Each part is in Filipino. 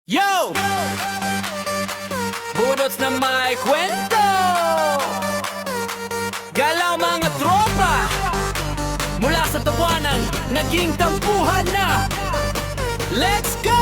Yo! Budots na may kwento, galaw mga tropa, mula sa tawanan, naging tampuhan na. Let's go!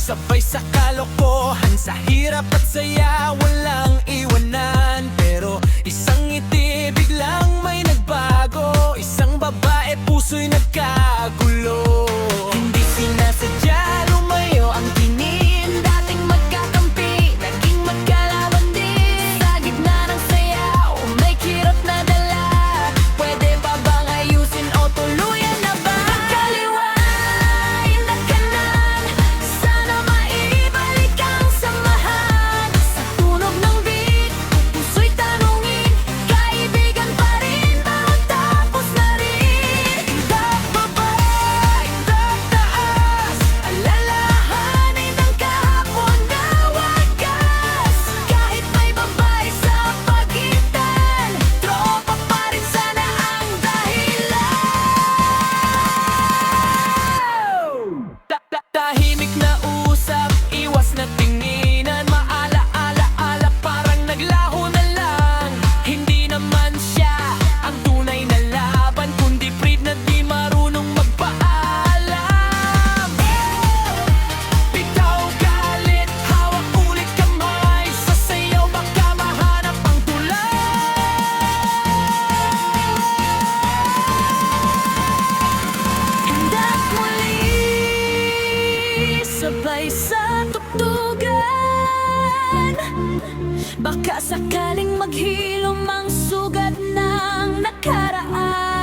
Sabay sa kalokohan, sa hirap at saya, walang iwanan. Pero isang ngiti, biglang may nagbago. Isang babae, puso'y nagkagulo. Hindi sinasadya, lumayo ang tingin. Dating magkakampi, naging magkalaban din. Sa gitna ng sayaw, may kirot na dala. Pwede pa bang ayusin o tuluyan na ba? Kaliway na kanan, sana maibalik ang samahan. Sa tunog ng beat, puso'y tanungin, kaibigan pa rin ba o tapos na rin? Indap baba, indap taas, alalahanin ang kahapon na wagas. Kahit may babay sa pagitan, tropa pa rin sana ang dahilan. Tahimik na usap, iwas na tinginan, maala-ala-ala, parang naglaho na lang. Hindi naman siya ang tunay na laban, kundi breed na di marunong magpaalam. Bitaw galit, hawak ulit kamay, sa sayaw baka mahanap ang tulay. Hindat muli, sabay sa tugtugan. Baka sakaling maghilom ang sugat ng nakaraan.